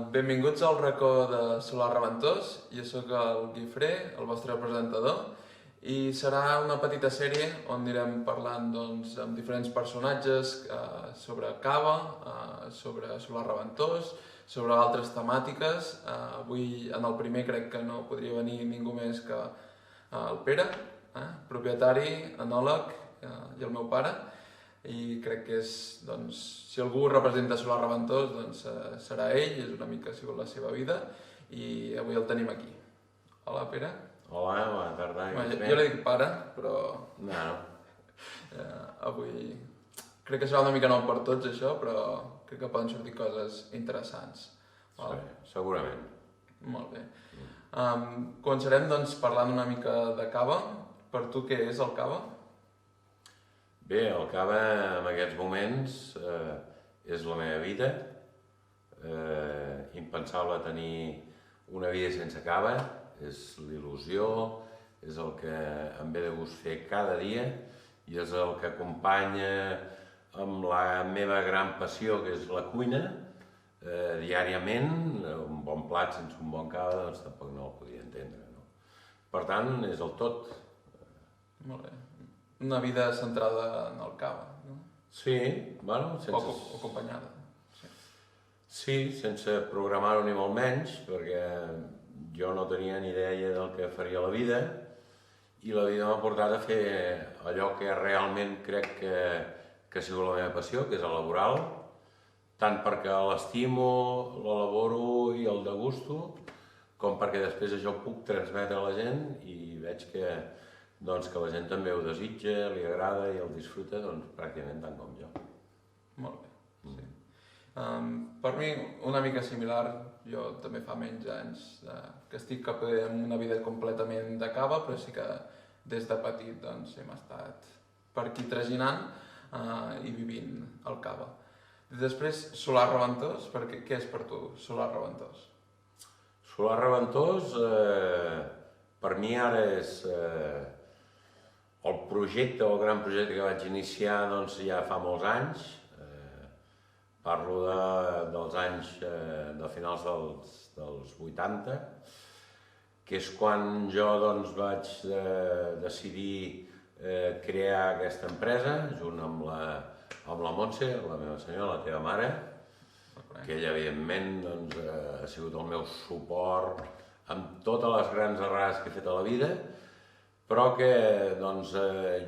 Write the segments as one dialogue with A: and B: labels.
A: Benvinguts al racó de Solar Reventós. Jo sóc el Guifré, el vostre presentador, i serà una petita sèrie on anirem parlant amb diferents personatges sobre cava, sobre Solar Reventós, sobre altres temàtiques. Avui, en el primer, crec que no podria venir ningú més que el Pere, propietari, enòleg, i el meu pare. I crec que és, si algú representa Solar Reventós, serà ell, és una mica ha sigut la seva vida, i avui el tenim aquí. Hola, Pere.
B: Hola, bona tarda.
A: Jo li dic pare, però
B: No.
A: avui crec que serà una mica nou per tots això, però crec que poden sortir coses interessants.
B: Sí, segurament.
A: Molt bé. Començarem parlant una mica de cava. Per tu què és el cava?
B: Bé, el cava en aquests moments és la meva vida. Impensable tenir una vida sense cava, és l'il·lusió, és el que em ve de gust fer cada dia i és el que acompanya amb la meva gran passió, que és la cuina, diàriament. Un bon plat sense un bon cava, doncs tampoc no el podia entendre, no? Per tant, és el tot.
A: Molt bé. Una vida centrada en el cava, no?
B: Sí, bueno, sense...
A: O acompanyada.
B: Sí, sense programar-ho ni molt menys, perquè jo no tenia ni idea del que faria la vida i la vida m'ha portat a fer allò que realment crec que ha sigut la meva passió, que és el laboral, tant perquè l'estimo, l'elaboro i el degusto, com perquè després això ho puc transmetre a la gent i veig que la gent també ho desitja, li agrada i el disfruta pràcticament tant com jo.
A: Molt bé, sí. Per mi, una mica similar, jo també fa menys anys que estic en una vida completament de cava, però sí que des de petit hem estat per aquí traginant i vivint el cava. Després, Solar Reventós, què és per tu Solar Reventós?
B: Solar Reventós, per mi ara és el projecte, el gran projecte que vaig iniciar ja fa molts anys. Parlo dels anys de finals dels 80, que és quan jo vaig decidir crear aquesta empresa, junt amb la Montse, la meva senyora, la teva mare, que ella, evidentment, ha sigut el meu suport amb totes les grans errades que he fet a la vida, però que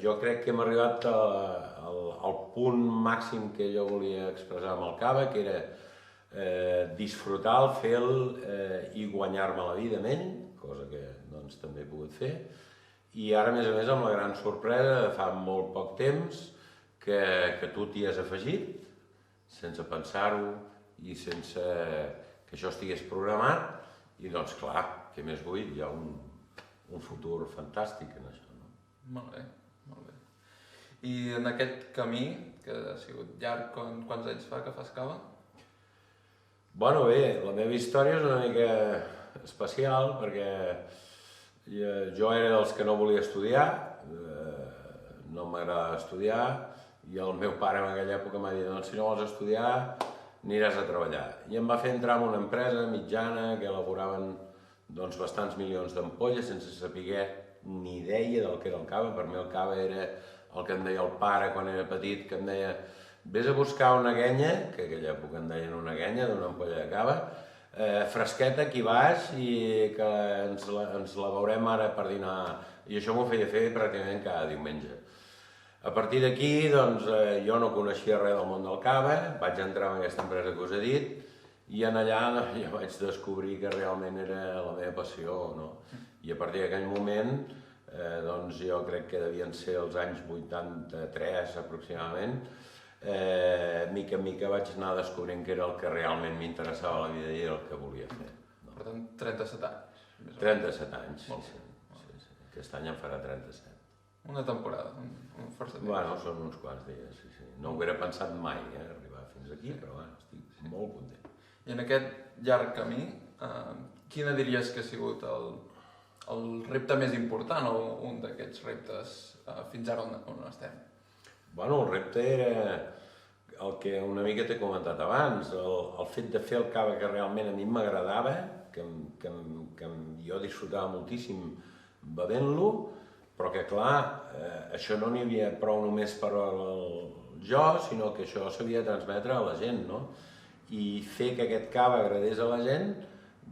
B: jo crec que hem arribat al punt màxim que jo volia expressar amb el cava, que era disfrutar-lo, fer-lo i guanyar-me la vida amb ell, cosa que també he pogut fer. I ara, a més, amb la gran sorpresa de fa molt poc temps que tu t'hi has afegit, sense pensar-ho i sense que això estigués programat, i clar, què més vull? Hi ha un futur fantàstic en això, no?
A: Molt bé, molt bé. I en aquest camí, que ha sigut llarg, quants anys fa que fas cava?
B: Bueno, bé, la meva història és una mica especial, perquè jo era dels que no volia estudiar, no m'agradava estudiar, i el meu pare en aquella època m'ha dit, si no vols estudiar, aniràs a treballar. I em va fer entrar en una empresa mitjana que elaboraven bastants milions d'ampolles sense saber ni idea del que era el cava. Per mi el cava era el que em deia el pare quan era petit, que em deia vés a buscar una guenya, que en aquella època em deien una guenya d'una ampolla de cava, fresqueta, aquí baix, i que ens la veurem ara per dinar. I això m'ho feia fer pràcticament cada diumenge. A partir d'aquí, jo no coneixia res del món del cava, vaig entrar en aquesta empresa que us he dit, i en allà ja vaig descobrir que realment era la meva passió, no? I a partir d'aquell moment, jo crec que devien ser els anys 83 aproximadament, mica en mica vaig anar descobrint que era el que realment m'interessava a la vida i el que volia fer.
A: Per tant, 37 anys.
B: 37 anys, sí. Aquest any em farà 37.
A: Una temporada, un força temps.
B: Bueno, són uns quants dies, sí. No ho hauria pensat mai, arribar fins aquí, però estic molt content.
A: I en aquest llarg camí, quina diries que ha sigut el repte més important o un d'aquests reptes fins ara on estem?
B: Bueno, el repte era el que una mica t'he comentat abans, el fet de fer el cava que realment a mi m'agradava, que jo disfrutava moltíssim bevent-lo, però que clar, això no n'hi havia prou només per jo, sinó que això s'havia de transmetre a la gent, no? I fer que aquest cava agradés a la gent,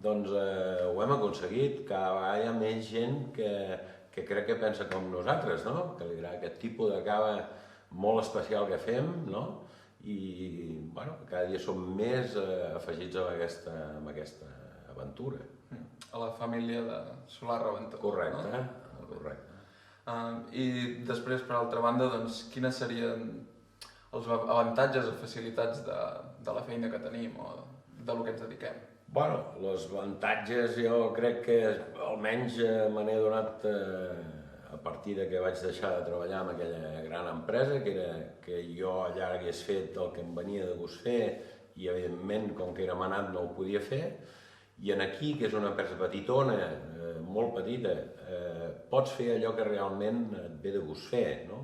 B: doncs ho hem aconseguit. Cada vegada hi ha més gent que crec que pensa com nosaltres, no? Que li agrada aquest tipus de cava molt especial que fem, no? I bueno, cada dia som més afegits amb aquesta aventura.
A: A la família de Solar Reventós.
B: Correcte,
A: no?
B: Correcte.
A: I després, per altra banda, doncs, quines serien els avantatges o facilitats de la feina que tenim o de lo que ens dediquem?
B: Bueno, els avantatges jo crec que almenys me n'he donat a partir de que vaig deixar de treballar en aquella gran empresa, que era que jo allà hagués fet el que em venia de gust fer i evidentment, com que era manat, no ho podia fer. I en aquí, que és una empresa petitona, molt petita, pots fer allò que realment et ve de gust fer, no?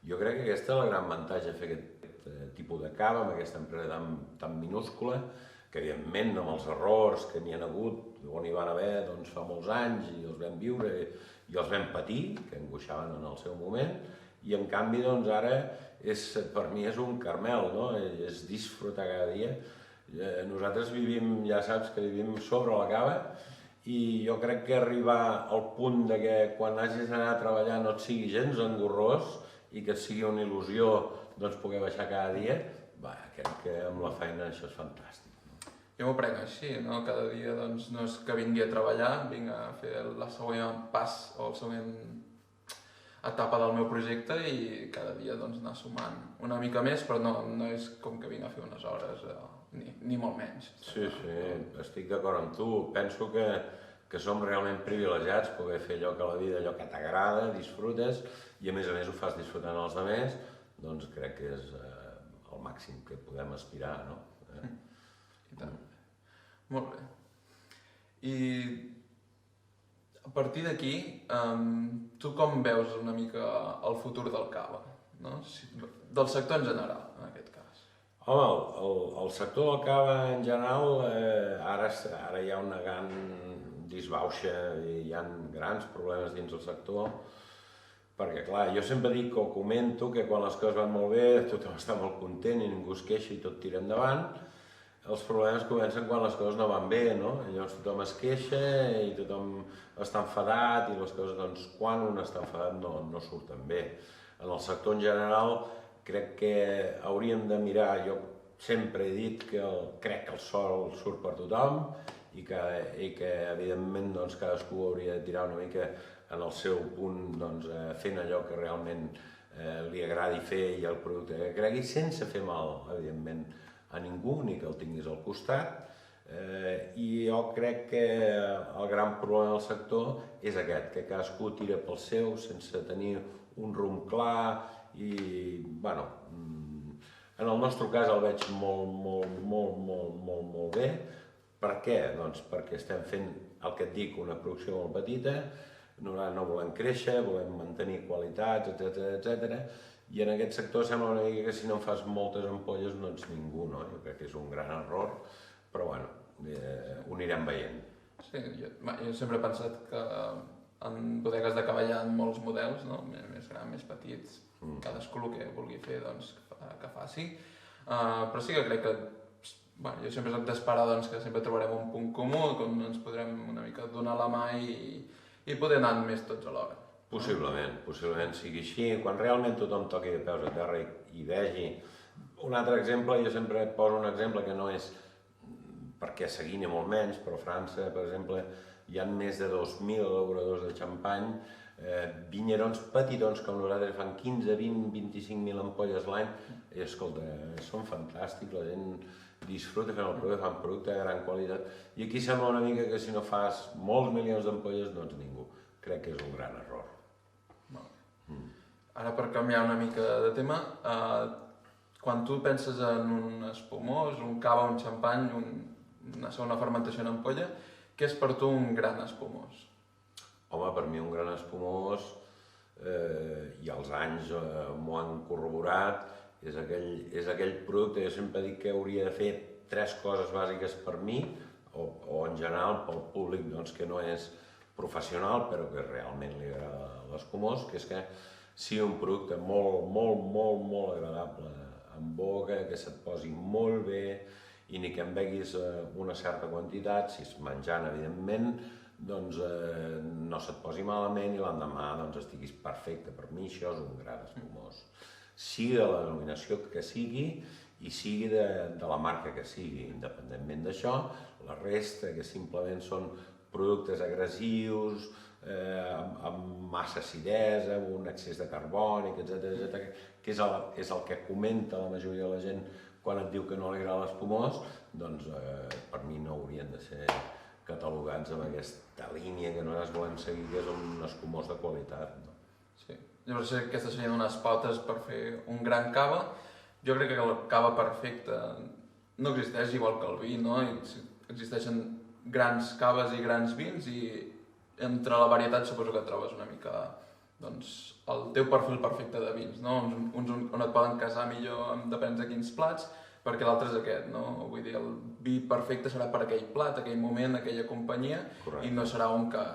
B: Jo crec que aquesta és la gran avantatge de fer aquest tipus de cava amb aquesta empresa tan minúscula, que evidentment amb els errors que n'hi ha hagut o n'hi van haver doncs, fa molts anys i els vam viure i els vam patir, que angoixaven en el seu moment, i en canvi doncs, ara per mi és un caramel, no? És disfrutar cada dia. Nosaltres vivim, ja saps que vivim sobre la cava, i jo crec que arribar al punt de que quan hagis d'anar a treballar no et sigui gens engorrós i que et sigui una il·lusió doncs, poder baixar cada dia, crec que amb la feina això és fantàstic.
A: Jo m'ho prenc així, no? Cada dia doncs, no és que vingui a treballar, vinc a fer la següent pas o la següent etapa del meu projecte i cada dia doncs, anar sumant una mica més, però no és com que vinc a fer unes hores, ni molt menys.
B: Sí, estic d'acord amb tu. Penso que som realment privilegiats poder fer allò que a la vida, allò que t'agrada, disfrutes, i a més ho fas disfrutant els altres, doncs crec que és el màxim que podem aspirar, no?
A: I tant. Molt bé. I a partir d'aquí, tu com veus una mica el futur del cava? No? Del sector en general, en aquest cas.
B: Home, el sector del cava en general, ara hi ha una gran disbauxa i hi ha grans problemes dins el sector, perquè clar, jo sempre dic o comento que quan les coses van molt bé tothom està molt content i ningú es queixa i tot tira endavant. Els problemes comencen quan les coses no van bé, no? Llavors tothom es queixa i tothom està enfadat i les coses, doncs, quan un està enfadat no surten bé. En el sector en general crec que hauríem de mirar, jo sempre he dit que crec que el sol surt per tothom i que evidentment doncs, cadascú hauria de tirar una mica en el seu punt doncs, fent allò que realment li agradi fer i el producte que cregui, sense fer mal, evidentment, a ningú, ni que el tinguis al costat. I jo crec que el gran problema del sector és aquest, que cadascú tira pel seu sense tenir un rumb clar i, bueno, en el nostre cas el veig molt bé. Per què? Doncs perquè estem fent el que et dic, una producció molt petita, no volem créixer, volem mantenir qualitats, etc. I en aquest sector sembla una mica que si no en fas moltes ampolles no ets ningú, no? Jo crec que és un gran error, però bueno, ho anirem veient.
A: Sí, jo sempre he pensat que en bodegues de cava hi ha molts models, no? Més grans, més petits, cadascú el que vulgui fer doncs, que faci, però sí que crec que jo sempre soc d'esperar doncs, que sempre trobarem un punt comú on ens podrem una mica donar la mà i poder anar més tots alhora.
B: Possiblement sigui així, quan realment tothom toqui de peus a terra i vegi. Un altre exemple, jo sempre poso un exemple que no és perquè seguint i molt menys, però a França, per exemple, hi ha més de 2.000 obradors de xampany, vinyerons petitons com nosaltres fan 15, 20, 25.000 ampolles l'any, i escolta, són fantàstics, la gent disfruta fent el producte, fan producte de gran qualitat, i aquí sembla una mica que si no fas molts milions d'ampolles no ets ningú. Crec que és un gran error.
A: Ara, per canviar una mica de tema, quan tu penses en un espumós, un cava, un xampany, una segona fermentació en ampolla, què és per tu un gran espumós?
B: Home, per mi un gran espumós, i els anys m'ho han corroborat, És aquell producte, jo sempre dic que hauria de fer 3 coses bàsiques per mi, o en general pel públic que no és professional, però que realment li agrada l'escumós, que és que sigui un producte molt agradable en boca, que se't posi molt bé i ni que en beguis una certa quantitat, si és menjant, evidentment, doncs no se't posi malament i l'endemà estiguis perfecte. Per mi això és un gran espumós. Sigui de la denominació que sigui i sigui de la marca que sigui. Independentment d'això, la resta, que simplement són productes agressius, amb massa acidesa, amb un excés de carbònic, etc., que és el que comenta la majoria de la gent quan et diu que no li agrada l'espumós, doncs per mi no haurien de ser catalogats amb aquesta línia que nosaltres volem seguir, que és un espumós de qualitat.
A: Sí, llavors aquestes serien unes pautes per fer un gran cava. Jo crec que el cava perfecte no existeix, igual que el vi, no? Existeixen grans caves i grans vins i entre la varietat suposo que trobes una mica el teu perfil perfecte de vins, no? Uns on et poden casar millor, depèn de quins plats, perquè l'altre és aquest, no? Vull dir, el vi perfecte serà per aquell plat, aquell moment, aquella companyia. Correcte. I no serà un que...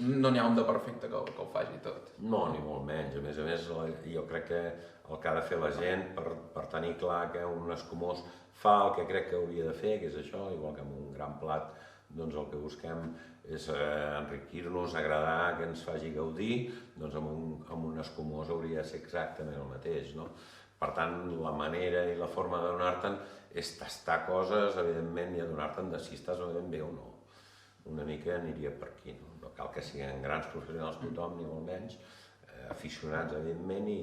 A: No n'hi ha un de perfecte que ho faci tot.
B: No, ni molt menys. A més, jo crec que el que ha de fer la gent per tenir clar que un escumós fa el que crec que hauria de fer, que és això, igual que amb un gran plat, doncs el que busquem és enriquir-nos, agradar, que ens faci gaudir, doncs amb un escumós hauria de ser exactament el mateix, no? Per tant, la manera i la forma de donar-te'n és tastar coses, evidentment, i adonar-te'n de si estàs ben bé o no. Una mica aniria per aquí, no? No cal que siguin grans professionals tothom, ni molt menys, aficionats, evidentment, i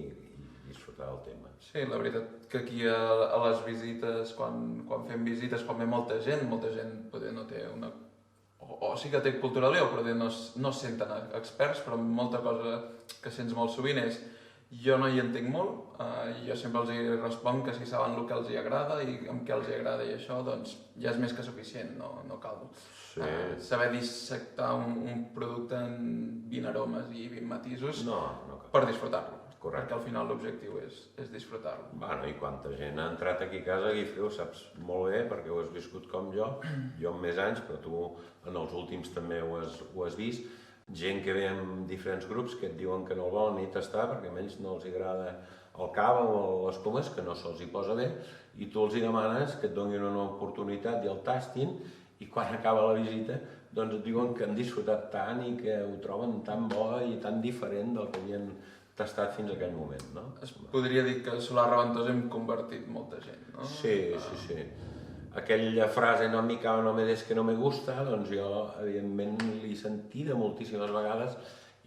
B: disfrutar del tema.
A: Sí, la veritat que aquí a les visites, quan fem visites, quan ve molta gent potser no té una... O sí que té cultura leo, però no es senten experts, però molta cosa que sents molt sovint és jo no hi entenc molt, jo sempre els hi responc que si saben el que els hi agrada i amb què els hi agrada i això, doncs ja és més que suficient, no cal saber dissectar un producte en 20 aromes i 20 matisos per disfrutar-lo. Correcte. Perquè al final l'objectiu és disfrutar-lo.
B: Bueno, i quanta gent ha entrat aquí a casa, Guifré, ho saps molt bé, perquè ho has viscut com jo amb més anys, però tu en els últims també ho has vist, gent que ve en diferents grups que et diuen que no el volen ni tastar perquè a ells no els agrada el cava o les pomes, que no se'ls hi posa bé, i tu els hi demanes que et donin una oportunitat i el tastin, i quan acaba la visita doncs et diuen que han disfrutat tant i que ho troben tan bo i tan diferent del que havien tastat fins a aquell moment, no?
A: Es podria dir que a Solar Raventós hem convertit molta gent, no?
B: Sí. Aquella frase no mi cava no me des que no me gusta, doncs jo evidentment l'he sentida moltíssimes vegades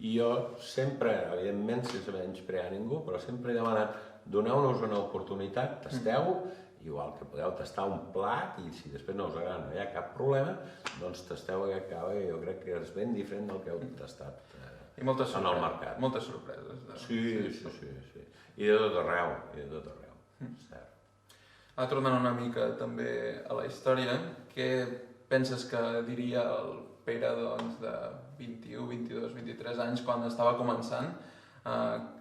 B: i jo sempre, evidentment sense menysprear ningú, però sempre he demanat doneu-nos una oportunitat, tasteu, igual que podeu tastar un plat i si després no us agrada no hi ha cap problema, doncs tasteu aquest cava i jo crec que és ben diferent del que heu tastat en el mercat.
A: Moltes sorpreses.
B: Sí. I de tot arreu, cert.
A: Tornant una mica també a la història, què penses que diria el Pere de 21, 22, 23 anys quan estava començant?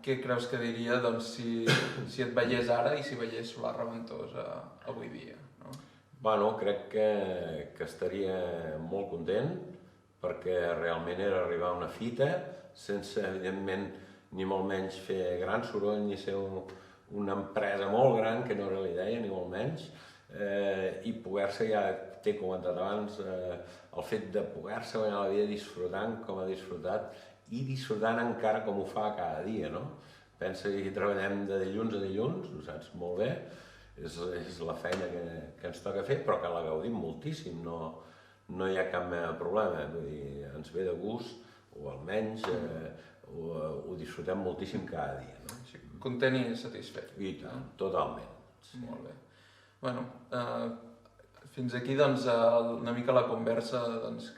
A: Què creus que diria si et veiés ara i si veiés Solar Raventós avui dia?
B: Bueno, crec que estaria molt content perquè realment era arribar a una fita sense, evidentment, ni molt menys fer gran soroll ni ser una empresa molt gran, que no era la idea, ni molt menys, i poder-se, ja t'he comentat abans, el fet de poder-se guanyar la vida disfrutant com ha disfrutat i disfrutant encara com ho fa cada dia, no? Pensa que treballem de dilluns a dilluns, ho saps molt bé, és la feina que ens toca fer, però que la gaudim moltíssim, no hi ha cap mena de problema, vull dir, ens ve de gust, o almenys ho disfrutem moltíssim cada dia, no?
A: Sí, content i satisfet.
B: I tant, totalment.
A: Molt bé. Bueno, fins aquí una mica la conversa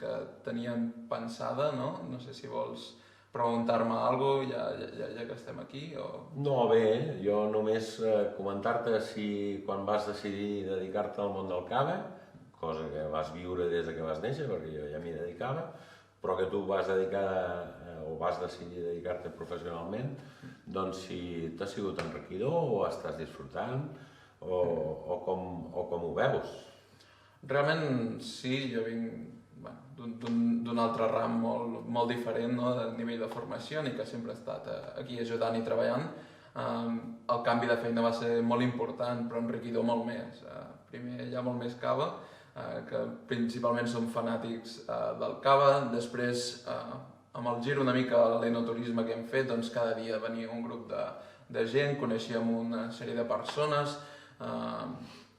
A: que teníem pensada, no? No sé si vols preguntar-me alguna cosa ja que estem aquí o...
B: No, bé, jo només comentar-te si quan vas decidir dedicar-te al món del cava, cosa que vas viure des que vas néixer, perquè jo ja m'hi dedicava, però que tu vas dedicar o vas decidir dedicar-te professionalment, doncs si t'ha sigut enriquidor o estàs disfrutant o com ho veus?
A: Realment sí, jo vinc d'un altre ram molt diferent, no? A nivell de formació, ni que sempre he estat aquí ajudant i treballant. El canvi de feina va ser molt important, però enriquidor molt més. Primer hi ha molt més cava, que principalment som fanàtics del cava. Després, amb el gir una mica a l'enoturisme que hem fet, doncs cada dia venia un grup de gent, coneixíem una sèrie de persones.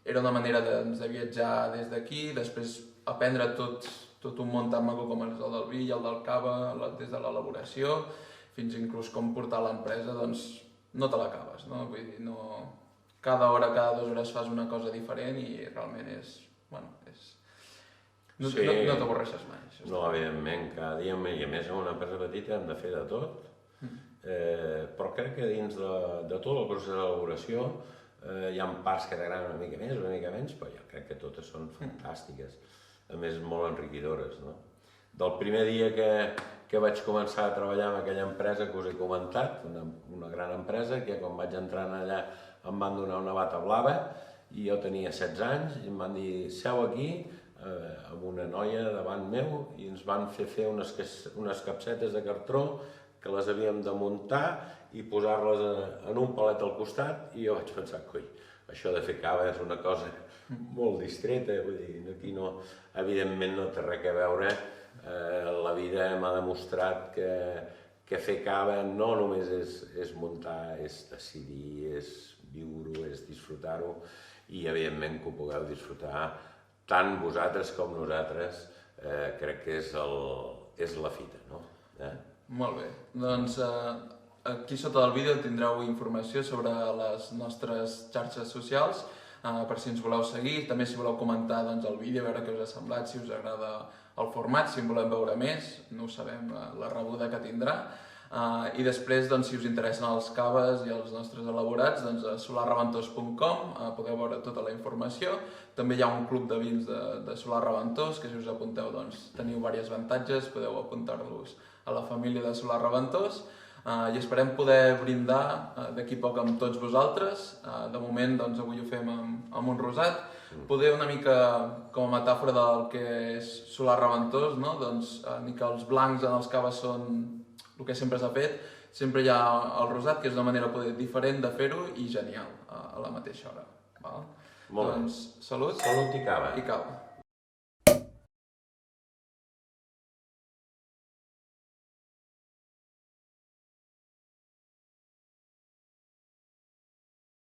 A: Era una manera de viatjar des d'aquí, després aprendre tot un món tan maco com és el del vi i el del cava, des de l'elaboració, fins inclús com portar l'empresa, doncs no te l'acabes, no? Vull dir, cada hora, cada 2 hores fas una cosa diferent i realment no t'avorreixes mai.
B: No, evidentment, cada dia, i a més en una empresa petita hem de fer de tot, però crec que dins de tot el procés d'elaboració hi ha parts que t'agraden una mica més, una mica menys, però jo crec que totes són fantàstiques, a més molt enriquidores, no? Del primer dia que vaig començar a treballar en aquella empresa que us he comentat, una gran empresa, que quan vaig entrar allà em van donar una bata blava i jo tenia 16 anys i em van dir seu aquí amb una noia davant meu i ens van fer unes capsetes de cartró que les havíem de muntar i posar-les en un palet al costat i jo vaig pensar, coi, això de fer cava és una cosa molt distreta, vull dir, aquí no, evidentment no té res a veure. La vida m'ha demostrat que fer cava no només és muntar, és decidir, és viure-ho, és disfrutar-ho i evidentment que ho pugueu disfrutar tant vosaltres com nosaltres, crec que és la fita, no?
A: Molt bé, doncs aquí sota del vídeo tindreu informació sobre les nostres xarxes socials, per si ens voleu seguir, també si voleu comentar el vídeo, veure què us ha semblat, si us agrada el format, si en volem veure més, no ho sabem, la rebuda que tindrà. I després, si us interessen els caves i els nostres elaborats, a solarreventós.com podeu veure tota la informació. També hi ha un club de vins de Solar Reventós, que si us apunteu teniu diversos avantatges, podeu apuntar-los a la família de Solar Reventós. I esperem poder brindar d'aquí poc amb tots vosaltres. De moment avui ho fem amb un rosat. Poder una mica com a metàfora del que és Solar Reventós, ni que els blancs en els caves són el que sempre s'ha fet, sempre hi ha el rosat, que és una manera diferent de fer-ho i genial a la mateixa hora.
B: Molt bé.
A: Doncs salut
B: i cava.
A: I cava.